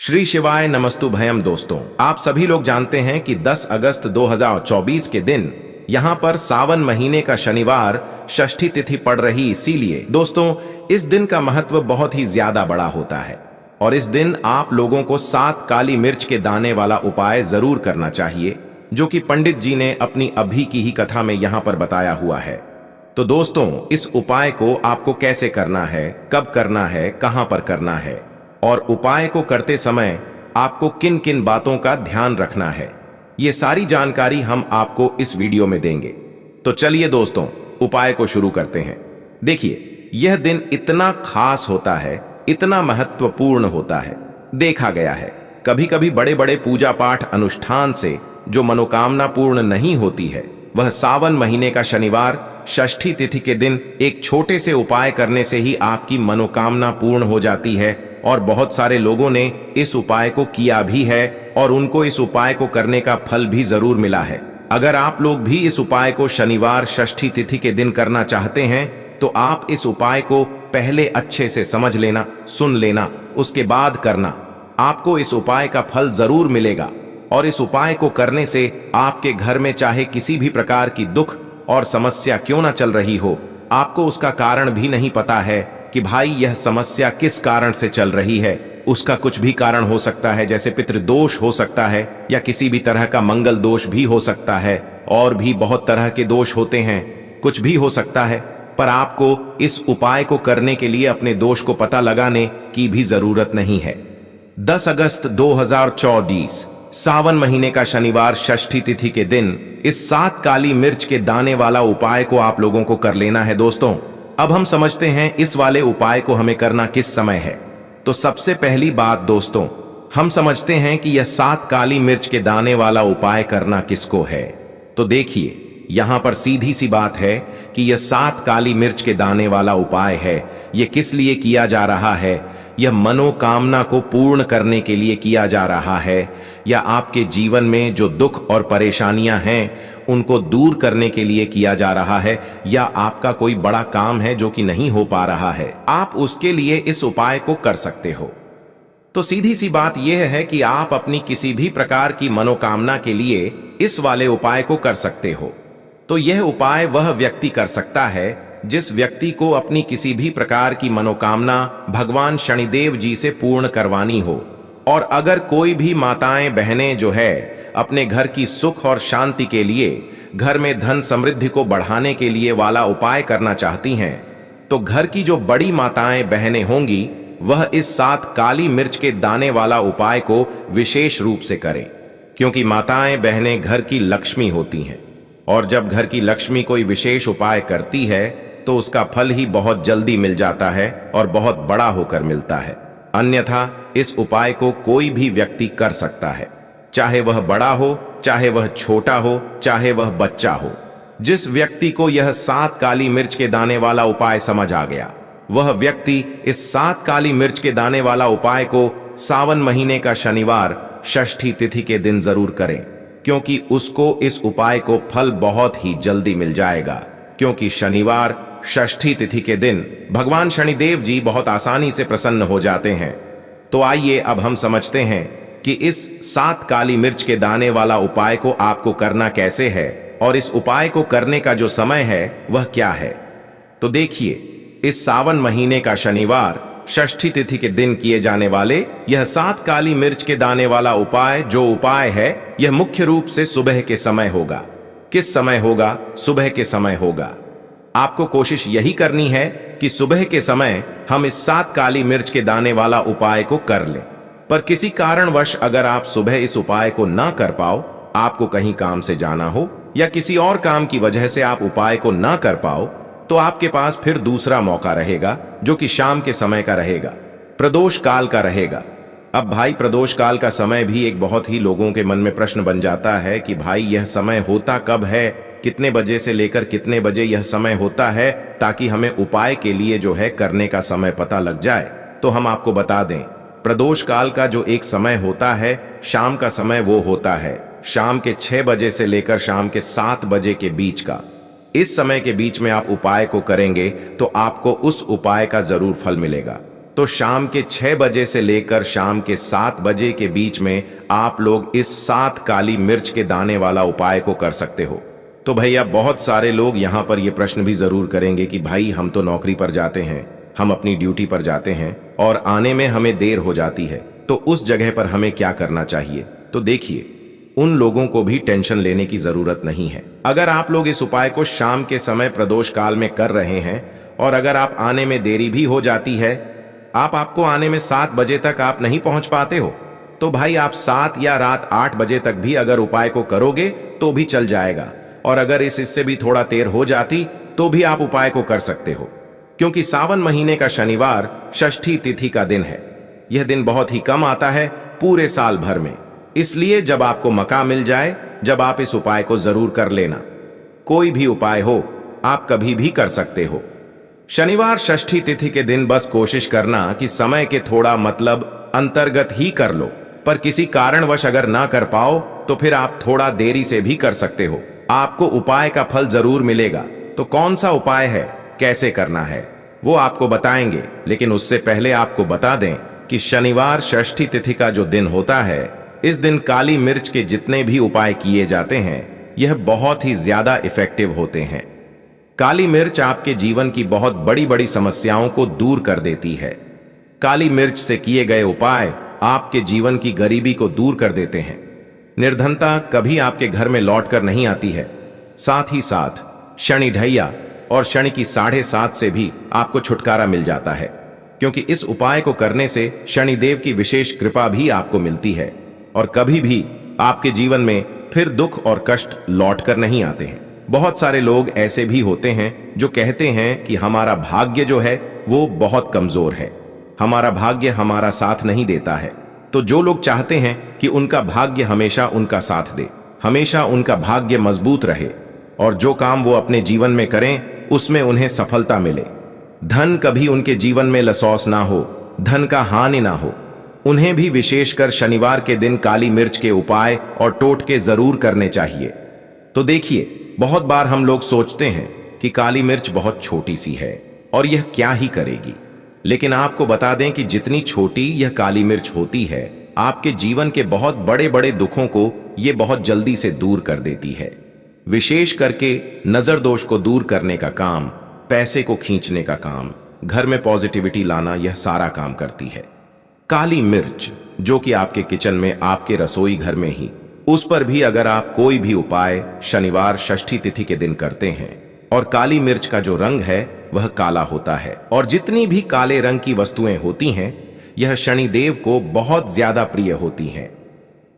श्री शिवाय नमस्तु भयम। दोस्तों, आप सभी लोग जानते हैं कि 10 अगस्त 2024 के दिन यहाँ पर सावन महीने का शनिवार षष्ठी तिथि पड़ रही। इसीलिए दोस्तों, इस दिन का महत्व बहुत ही ज्यादा बड़ा होता है और इस दिन आप लोगों को 7 काली मिर्च के दाने वाला उपाय जरूर करना चाहिए, जो कि पंडित जी ने अपनी अभी की ही कथा में यहाँ पर बताया हुआ है। तो दोस्तों, इस उपाय को आपको कैसे करना है, कब करना है, कहां पर करना है और उपाय को करते समय आपको किन किन बातों का ध्यान रखना है, ये सारी जानकारी हम आपको इस वीडियो में देंगे। तो चलिए दोस्तों, उपाय को शुरू करते हैं। देखिए, यह दिन इतना खास होता है, इतना महत्वपूर्ण होता है। देखा गया है कभी कभी बड़े बड़े पूजा पाठ अनुष्ठान से जो मनोकामना पूर्ण नहीं होती है, वह सावन महीने का शनिवार षष्ठी तिथि के दिन एक छोटे से उपाय करने से ही आपकी मनोकामना पूर्ण हो जाती है। और बहुत सारे लोगों ने इस उपाय को किया भी है और उनको इस उपाय को करने का फल भी जरूर मिला है। अगर आप लोग भी इस उपाय को शनिवार षष्ठी तिथि के दिन करना चाहते हैं तो आप इस उपाय को पहले अच्छे से समझ लेना, सुन लेना, उसके बाद करना। आपको इस उपाय का फल जरूर मिलेगा और इस उपाय को करने से आपके घर में चाहे किसी भी प्रकार की दुख और समस्या क्यों ना चल रही हो, आपको उसका कारण भी नहीं पता है कि भाई यह समस्या किस कारण से चल रही है। उसका कुछ भी कारण हो सकता है, जैसे पितृदोष हो सकता है या किसी भी तरह का मंगल दोष भी हो सकता है, और भी बहुत तरह के दोष होते हैं, कुछ भी हो सकता है। पर आपको इस उपाय को करने के लिए अपने दोष को पता लगाने की भी जरूरत नहीं है। 10 अगस्त 2024 सावन महीने का शनिवार षष्ठी तिथि के दिन इस 7 काली मिर्च के दाने वाला उपाय को आप लोगों को कर लेना है। दोस्तों, अब हम समझते हैं इस वाले उपाय को हमें करना किस समय है। तो सबसे पहली बात दोस्तों, हम समझते हैं कि यह 7 काली मिर्च के दाने वाला उपाय करना किसको है। तो देखिए, यहां पर सीधी सी बात है कि यह 7 काली मिर्च के दाने वाला उपाय है। यह किस लिए किया जा रहा है? यह मनोकामना को पूर्ण करने के लिए किया जा रहा है, या आपके जीवन में जो दुख और परेशानियां हैं उनको दूर करने के लिए किया जा रहा है, या आपका कोई बड़ा काम है जो कि नहीं हो पा रहा है, आप उसके लिए इस उपाय को कर सकते हो। तो सीधी सी बात यह है कि आप अपनी किसी भी प्रकार की मनोकामना के लिए इस वाले उपाय को कर सकते हो। तो यह उपाय वह व्यक्ति कर सकता है जिस व्यक्ति को अपनी किसी भी प्रकार की मनोकामना भगवान शनिदेव जी से पूर्ण करवानी हो। और अगर कोई भी माताएं बहनें जो है अपने घर की सुख और शांति के लिए, घर में धन समृद्धि को बढ़ाने के लिए वाला उपाय करना चाहती हैं, तो घर की जो बड़ी माताएं बहनें होंगी वह इस 7 काली मिर्च के दाने वाला उपाय को विशेष रूप से करें, क्योंकि माताएं बहनें घर की लक्ष्मी होती हैं और जब घर की लक्ष्मी कोई विशेष उपाय करती है तो उसका फल ही बहुत जल्दी मिल जाता है और बहुत बड़ा होकर मिलता है। अन्यथा इस उपाय को कोई भी व्यक्ति कर सकता है, चाहे वह बड़ा हो, चाहे वह छोटा हो, चाहे वह बच्चा हो। जिस व्यक्ति को यह 7 काली मिर्च के दाने वाला उपाय समझ आ गया, वह व्यक्ति इस 7 काली मिर्च के दाने वाला उपाय को सावन महीने का शनिवार षष्ठी तिथि के दिन जरूर करें, क्योंकि उसको इस उपाय को फल बहुत ही जल्दी मिल जाएगा। क्योंकि शनिवार षष्ठी तिथि के दिन भगवान शनिदेव जी बहुत आसानी से प्रसन्न हो जाते हैं। तो आइए अब हम समझते हैं कि इस 7 काली मिर्च के दाने वाला उपाय को आपको करना कैसे है और इस उपाय को करने का जो समय है वह क्या है। तो देखिए, इस सावन महीने का शनिवार षष्ठी तिथि के दिन किए जाने वाले यह 7 काली मिर्च के दाने वाला उपाय, जो उपाय है, यह मुख्य रूप से सुबह के समय होगा। किस समय होगा? सुबह के समय होगा। आपको कोशिश यही करनी है कि सुबह के समय हम इस 7 काली मिर्च के दाने वाला उपाय को कर लें। पर किसी कारणवश अगर आप सुबह इस उपाय को ना कर पाओ, आपको कहीं काम से जाना हो या किसी और काम की वजह से आप उपाय को ना कर पाओ, तो आपके पास फिर दूसरा मौका रहेगा, जो कि शाम के समय का रहेगा, प्रदोष काल का रहेगा। अब भाई, प्रदोष काल का समय भी एक बहुत ही लोगों के मन में प्रश्न बन जाता है कि भाई यह समय होता कब है, कितने बजे से लेकर कितने बजे यह समय होता है, ताकि हमें उपाय के लिए जो है करने का समय पता लग जाए। तो हम आपको बता दें, प्रदोष काल का जो एक समय होता है, शाम का समय, वो होता है शाम के 6 बजे से लेकर शाम के 7 बजे के बीच का। इस समय के बीच में आप उपाय को करेंगे तो आपको उस उपाय का जरूर फल मिलेगा। तो शाम के 6 बजे से लेकर शाम के 7 बजे के बीच में आप लोग इस 7 काली मिर्च के दाने वाला उपाय को कर सकते हो। तो भैया बहुत सारे लोग यहाँ पर ये प्रश्न भी जरूर करेंगे कि भाई हम तो नौकरी पर जाते हैं, हम अपनी ड्यूटी पर जाते हैं और आने में हमें देर हो जाती है, तो उस जगह पर हमें क्या करना चाहिए। तो देखिए, उन लोगों को भी टेंशन लेने की जरूरत नहीं है। अगर आप लोग इस उपाय को शाम के समय प्रदोष काल में कर रहे हैं और अगर आप आने में देरी भी हो जाती है, आपको आने में 7 बजे तक आप नहीं पहुंच पाते हो, तो भाई आप 7 या रात 8 बजे तक भी अगर उपाय को करोगे तो भी चल जाएगा। और अगर इससे भी थोड़ा देर हो जाती तो भी आप उपाय को कर सकते हो, क्योंकि सावन महीने का शनिवार षष्ठी तिथि का दिन है। यह दिन बहुत ही कम आता है पूरे साल भर में, इसलिए जब आपको मौका मिल जाए, जब आप इस उपाय को जरूर कर लेना। कोई भी उपाय हो, आप कभी भी कर सकते हो। शनिवार षष्ठी तिथि के दिन बस कोशिश करना कि समय के थोड़ा मतलब अंतर्गत ही कर लो, पर किसी कारणवश अगर ना कर पाओ तो फिर आप थोड़ा देरी से भी कर सकते हो। आपको उपाय का फल जरूर मिलेगा। तो कौन सा उपाय है, कैसे करना है, वो आपको बताएंगे। लेकिन उससे पहले आपको बता दें कि शनिवार षष्ठी तिथि का जो दिन होता है, इस दिन काली मिर्च के जितने भी उपाय किए जाते हैं, यह बहुत ही ज्यादा इफेक्टिव होते हैं। काली मिर्च आपके जीवन की बहुत बड़ी बड़ी समस्याओं को दूर कर देती है। काली मिर्च से किए गए उपाय आपके जीवन की गरीबी को दूर कर देते हैं। निर्धनता कभी आपके घर में लौट कर नहीं आती है। साथ ही साथ शनि ढैया और शनि की 7:30 से भी आपको छुटकारा मिल जाता है, क्योंकि इस उपाय को करने से शनिदेव की विशेष कृपा भी आपको मिलती है और कभी भी आपके जीवन में फिर दुख और कष्ट लौट कर नहीं आते हैं। बहुत सारे लोग ऐसे भी होते हैं जो कहते हैं कि हमारा भाग्य जो है वो बहुत कमजोर है, हमारा भाग्य हमारा साथ नहीं देता है। तो जो लोग चाहते हैं कि उनका भाग्य हमेशा उनका साथ दे, हमेशा उनका भाग्य मजबूत रहे और जो काम वो अपने जीवन में करें उसमें उन्हें सफलता मिले, धन कभी उनके जीवन में लसॉस ना हो, धन का हानि ना हो, उन्हें भी विशेषकर शनिवार के दिन काली मिर्च के उपाय और टोटके जरूर करने चाहिए। तो देखिए, बहुत बार हम लोग सोचते हैं कि काली मिर्च बहुत छोटी सी है और यह क्या ही करेगी, लेकिन आपको बता दें कि जितनी छोटी यह काली मिर्च होती है, आपके जीवन के बहुत बड़े बड़े दुखों को यह बहुत जल्दी से दूर कर देती है। विशेष करके नजर दोष को दूर करने का काम, पैसे को खींचने का काम, घर में पॉजिटिविटी लाना, यह सारा काम करती है काली मिर्च, जो कि आपके किचन में, आपके रसोई घर में ही, उस पर भी अगर आप कोई भी उपाय शनिवार षष्ठी तिथि के दिन करते हैं और काली मिर्च का जो रंग है वह काला होता है और जितनी भी काले रंग की वस्तुएं होती हैं, यह शनिदेव को बहुत ज्यादा प्रिय होती हैं।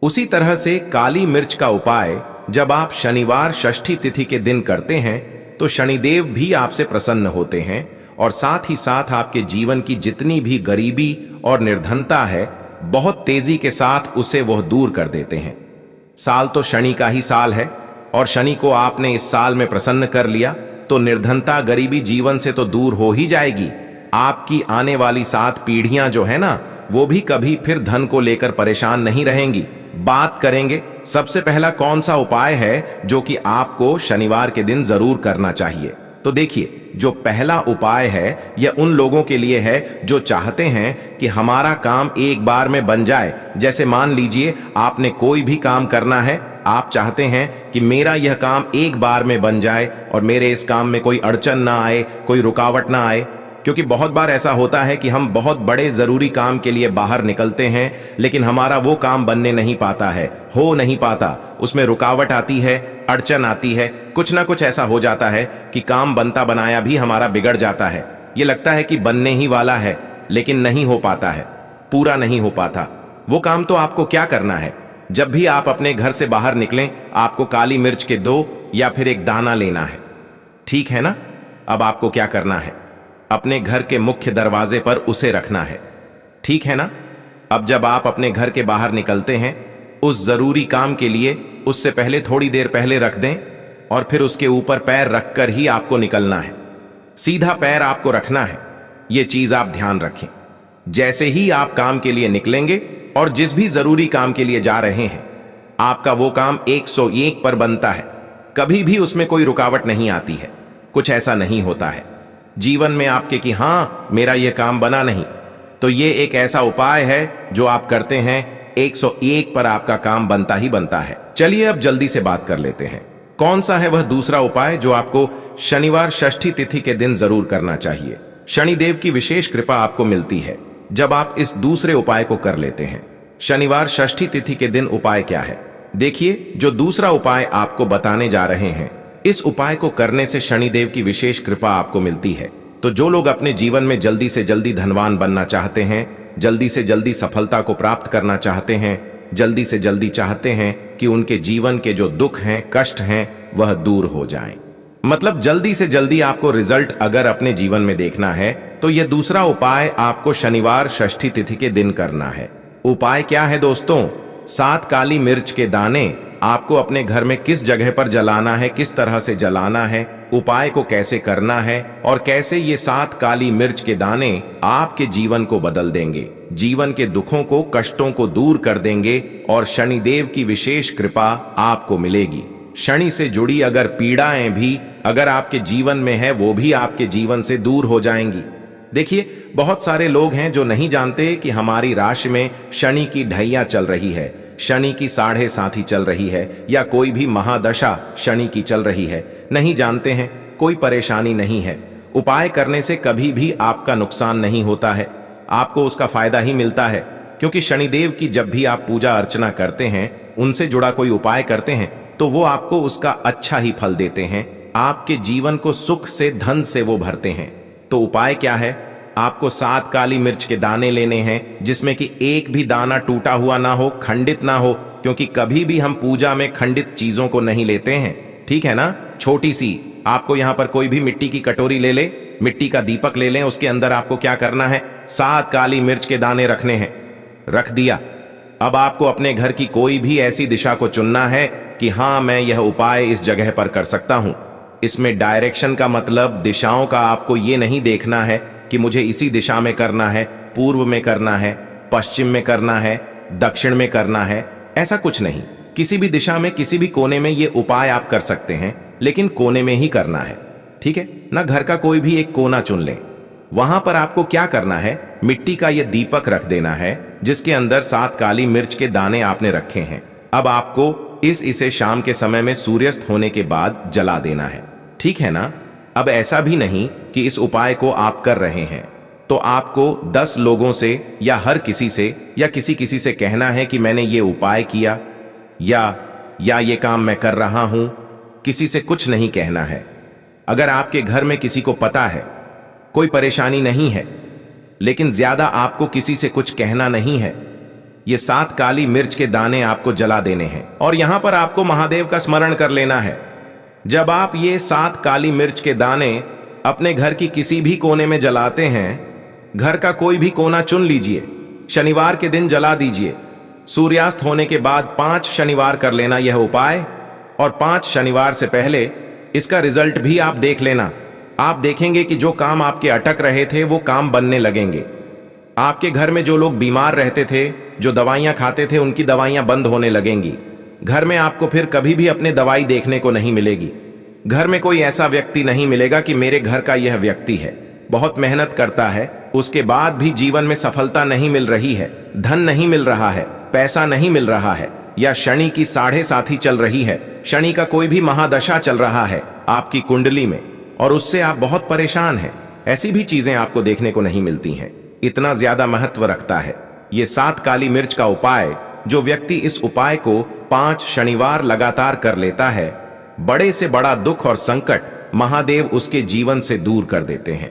उसी तरह से काली मिर्च का उपाय जब आप शनिवार षष्ठी तिथि के दिन करते हैं तो शनिदेव भी आपसे प्रसन्न होते हैं और साथ ही साथ आपके जीवन की जितनी भी गरीबी और निर्धनता है, बहुत तेजी के साथ उसे वह दूर कर देते हैं। साल तो शनि का ही साल है और शनि को आपने इस साल में प्रसन्न कर लिया तो निर्धनता, गरीबी जीवन से तो दूर हो ही जाएगी। आपकी आने वाली 7 पीढ़ियां जो है ना, वो भी कभी फिर धन को लेकर परेशान नहीं रहेंगी। बात करेंगे सबसे पहला कौन सा उपाय है जो कि आपको शनिवार के दिन जरूर करना चाहिए। तो देखिए, जो पहला उपाय है यह उन लोगों के लिए है जो चाहते हैं कि हमारा काम एक बार में बन जाए। जैसे मान लीजिए आपने कोई भी काम करना है, आप चाहते हैं कि मेरा यह काम एक बार में बन जाए और मेरे इस काम में कोई अड़चन ना आए, कोई रुकावट ना आए। क्योंकि बहुत बार ऐसा होता है कि हम बहुत बड़े जरूरी काम के लिए बाहर निकलते हैं, लेकिन हमारा वो काम बनने नहीं पाता है, हो नहीं पाता, उसमें रुकावट आती है, अड़चन आती है, कुछ ना कुछ ऐसा हो जाता है कि काम बनता बनाया भी हमारा बिगड़ जाता है। ये लगता है कि बनने ही वाला है, लेकिन नहीं हो पाता है, पूरा नहीं हो पाता। वो काम तो आपको क्या करना है, जब भी आप अपने घर से बाहर निकलें, आपको काली मिर्च के 2 या फिर 1 दाना लेना है, ठीक है ना। अब आपको क्या करना है, अपने घर के मुख्य दरवाजे पर उसे रखना है, ठीक है ना। अब जब आप अपने घर के बाहर निकलते हैं, उस जरूरी काम के लिए उससे पहले थोड़ी देर पहले रख दें और फिर उसके ऊपर पैर रखकर ही आपको निकलना है। सीधा पैर आपको रखना है, यह चीज आप ध्यान रखें। जैसे ही आप काम के लिए निकलेंगे और जिस भी जरूरी काम के लिए जा रहे हैं, आपका वो काम 101 पर बनता है, कभी भी उसमें कोई रुकावट नहीं आती है। कुछ ऐसा नहीं होता है जीवन में आपके कि हाँ मेरा यह काम बना नहीं, तो ये एक ऐसा उपाय है जो आप करते हैं 101 पर आपका काम बनता ही बनता है। चलिए अब जल्दी से बात कर लेते हैं, कौन सा है वह दूसरा उपाय जो आपको शनिवार षष्ठी तिथि के दिन जरूर करना चाहिए। शनिदेव की विशेष कृपा आपको मिलती है जब आप इस दूसरे उपाय को कर लेते हैं। शनिवार षष्ठी तिथि के दिन उपाय क्या है? देखिए, जो दूसरा उपाय आपको बताने जा रहे हैं, इस उपाय को करने से शनिदेव की विशेष कृपा आपको मिलती है। तो जो लोग अपने जीवन में जल्दी से जल्दी धनवान बनना चाहते हैं, जल्दी से जल्दी सफलता को प्राप्त करना चाहते हैं, जल्दी से जल्दी चाहते हैं कि उनके जीवन के जो दुख हैं, कष्ट हैं, वह दूर हो जाएं। मतलब जल्दी से जल्दी आपको रिजल्ट अगर अपने जीवन में देखना है तो यह दूसरा उपाय आपको शनिवार षष्ठी तिथि के दिन करना है। उपाय क्या है दोस्तों? 7 काली मिर्च के दाने आपको अपने घर में किस जगह पर जलाना है, किस तरह से जलाना है, उपाय को कैसे करना है और कैसे ये 7 काली मिर्च के दाने आपके जीवन को बदल देंगे, जीवन के दुखों को, कष्टों को दूर कर देंगे और शनिदेव की विशेष कृपा आपको मिलेगी। शनि से जुड़ी अगर पीड़ाएं भी अगर आपके जीवन में है, वो भी आपके जीवन से दूर हो जाएंगी। देखिए, बहुत सारे लोग हैं जो नहीं जानते कि हमारी राशि में शनि की ढैया चल रही है, शनि की 7.5 चल रही है या कोई भी महादशा शनि की चल रही है। नहीं जानते हैं, कोई परेशानी नहीं है। उपाय करने से कभी भी आपका नुकसान नहीं होता है, आपको उसका फायदा ही मिलता है, क्योंकि शनिदेव की जब भी आप पूजा अर्चना करते हैं, उनसे जुड़ा कोई उपाय करते हैं, तो वो आपको उसका अच्छा ही फल देते हैं। आपके जीवन को सुख से, धन से वो भरते हैं। तो उपाय क्या है? आपको 7 काली मिर्च के दाने लेने हैं, जिसमें कि एक भी दाना टूटा हुआ ना हो, खंडित ना हो, क्योंकि कभी भी हम पूजा में खंडित चीजों को नहीं लेते हैं, ठीक है ना। छोटी सी आपको यहां पर कोई भी मिट्टी की कटोरी ले ले, मिट्टी का दीपक ले लें, उसके अंदर आपको क्या करना है? 7 काली मिर्च के दाने रखने हैं। रख दिया। अब आपको अपने घर की कोई भी ऐसी दिशा को चुनना है कि हां, मैं यह उपाय इस जगह पर कर सकता हूं। इसमें डायरेक्शन का मतलब दिशाओं का आपको ये नहीं देखना है कि मुझे इसी दिशा में करना है, पूर्व में करना है, पश्चिम में करना है, दक्षिण में करना है, ऐसा कुछ नहीं। किसी भी दिशा में, किसी भी कोने में ये उपाय आप कर सकते हैं, लेकिन कोने में ही करना है, ठीक है ना। घर का कोई भी एक कोना चुन लें। वहां पर आपको क्या करना है? मिट्टी का यह दीपक रख देना है, जिसके अंदर 7 काली मिर्च के दाने आपने रखे हैं। अब आपको इसे शाम के समय में सूर्यास्त होने के बाद जला देना है, ठीक है ना। अब ऐसा भी नहीं कि इस उपाय को आप कर रहे हैं तो आपको 10 लोगों से या हर किसी से या किसी से कहना है कि मैंने ये उपाय किया या ये काम मैं कर रहा हूं। किसी से कुछ नहीं कहना है। अगर आपके घर में किसी को पता है, कोई परेशानी नहीं है, लेकिन ज्यादा आपको किसी से कुछ कहना नहीं है। ये 7 काली मिर्च के दाने आपको जला देने हैं और यहां पर आपको महादेव का स्मरण कर लेना है। जब आप ये 7 काली मिर्च के दाने अपने घर की किसी भी कोने में जलाते हैं, घर का कोई भी कोना चुन लीजिए, शनिवार के दिन जला दीजिए। सूर्यास्त होने के बाद 5 शनिवार कर लेना यह उपाय, और 5 शनिवार से पहले इसका रिजल्ट भी आप देख लेना। आप देखेंगे कि जो काम आपके अटक रहे थे वो काम बनने लगेंगे। आपके घर में जो लोग बीमार रहते थे, जो दवाइयां खाते थे, उनकी दवाइयां बंद होने लगेंगी। घर में आपको फिर कभी भी अपने दवाई देखने को नहीं मिलेगी। घर में कोई ऐसा व्यक्ति नहीं मिलेगा कि मेरे घर का यह व्यक्ति है, बहुत मेहनत करता है, उसके बाद भी जीवन में सफलता नहीं मिल रही है, धन नहीं मिल रहा है, पैसा नहीं मिल रहा है, या शनि की 7.5 चल रही है, शनि का कोई भी महादशा चल रहा है आपकी कुंडली में और उससे आप बहुत परेशान हैं। ऐसी भी चीजें आपको देखने को नहीं मिलती हैं। इतना ज्यादा महत्व रखता है ये 7 काली मिर्च का उपाय। जो व्यक्ति इस उपाय को 5 शनिवार लगातार कर लेता है, बड़े से बड़ा दुख और संकट महादेव उसके जीवन से दूर कर देते हैं।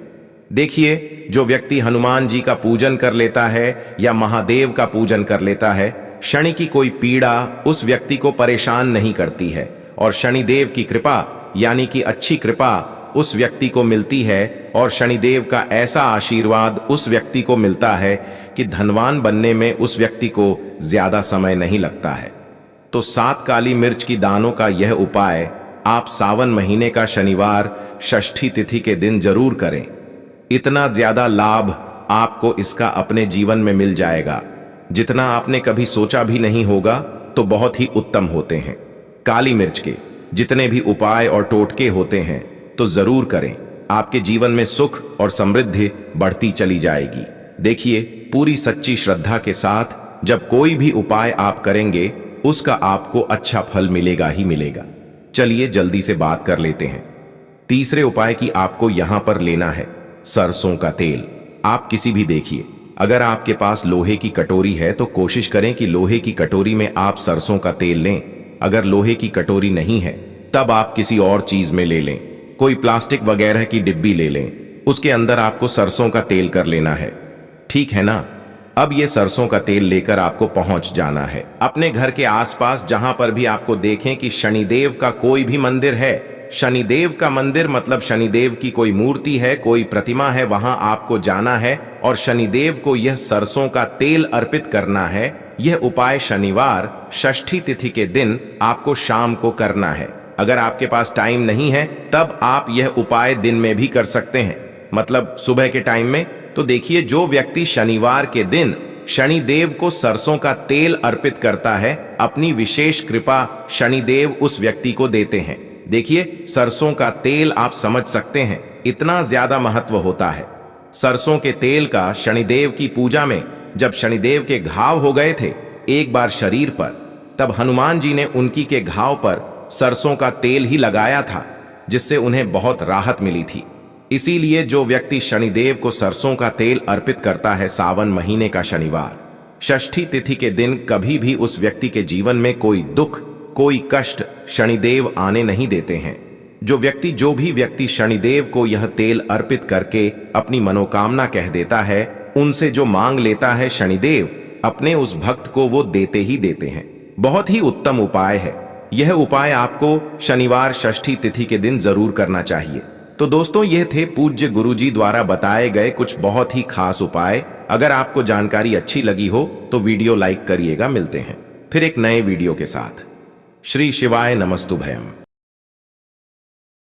देखिए, जो व्यक्ति हनुमान जी का पूजन कर लेता है या महादेव का पूजन कर लेता है, शनि की कोई पीड़ा उस व्यक्ति को परेशान नहीं करती है और शनिदेव की कृपा यानी कि अच्छी कृपा उस व्यक्ति को मिलती है और शनिदेव का ऐसा आशीर्वाद उस व्यक्ति को मिलता है कि धनवान बनने में उस व्यक्ति को ज्यादा समय नहीं लगता है। तो 7 काली मिर्च की दानों का यह उपाय आप सावन महीने का शनिवार षष्ठी तिथि के दिन जरूर करें। इतना ज्यादा लाभ आपको इसका अपने जीवन में मिल जाएगा जितना आपने कभी सोचा भी नहीं होगा। तो बहुत ही उत्तम होते हैं। काली मिर्च के जितने भी उपाय और टोटके होते हैं तो जरूर करें। आपके जीवन में सुख और समृद्धि बढ़ती चली जाएगी। देखिए, पूरी सच्ची श्रद्धा के साथ जब कोई भी उपाय आप करेंगे उसका आपको अच्छा फल मिलेगा ही मिलेगा। चलिए जल्दी से बात कर लेते हैं। तीसरे उपाय की आपको यहां पर लेना है सरसों का तेल। आप किसी भी देखिए, अगर आपके पास लोहे की कटोरी है तो कोशिश करें कि लोहे की कटोरी में आप सरसों का तेल लें। अगर लोहे की कटोरी नहीं है तब आप किसी और चीज में ले लें, कोई प्लास्टिक वगैरह की डिब्बी ले लें, उसके अंदर आपको सरसों का तेल कर लेना है। ठीक है ना? अब ये सरसों का तेल लेकर आपको पहुंच जाना है अपने घर के आसपास, जहां पर भी आपको देखें कि शनिदेव का कोई भी मंदिर है। शनिदेव का मंदिर मतलब शनिदेव की कोई मूर्ति है, कोई प्रतिमा है, वहां आपको जाना है और शनिदेव को यह सरसों का तेल अर्पित करना है। यह उपाय शनिवार षष्ठी तिथि के दिन आपको शाम को करना है। अगर आपके पास टाइम नहीं है तब आप यह उपाय दिन में भी कर सकते हैं, मतलब सुबह के टाइम में। तो देखिए, जो व्यक्ति शनिवार के दिन शनिदेव को सरसों का तेल अर्पित करता है, अपनी विशेष कृपा शनिदेव उस व्यक्ति को देते हैं। देखिए, सरसों का तेल आप समझ सकते हैं इतना ज्यादा महत्व होता है। सरसों के तेल का शनिदेव की पूजा में जब शनिदेव के घाव हो गए थे एक बार शरीर पर, तब हनुमान जी ने उनकी के घाव पर सरसों का तेल ही लगाया था, जिससे उन्हें बहुत राहत मिली थी। इसीलिए जो व्यक्ति शनिदेव को सरसों का तेल अर्पित करता है सावन महीने का शनिवार षष्ठी तिथि के दिन, कभी भी उस व्यक्ति के जीवन में कोई दुख, कोई कष्ट शनिदेव आने नहीं देते हैं। जो भी व्यक्ति शनिदेव को यह तेल अर्पित करके अपनी मनोकामना कह देता है, उनसे जो मांग लेता है शनिदेव अपने उस भक्त को वो देते ही देते हैं। बहुत ही उत्तम उपाय है। यह उपाय आपको शनिवार षष्ठी तिथि के दिन जरूर करना चाहिए। तो दोस्तों, यह थे पूज्य गुरुजी द्वारा बताए गए कुछ बहुत ही खास उपाय। अगर आपको जानकारी अच्छी लगी हो तो वीडियो लाइक करिएगा। मिलते हैं फिर एक नए वीडियो के साथ। श्री शिवाय नमस्तुभयम।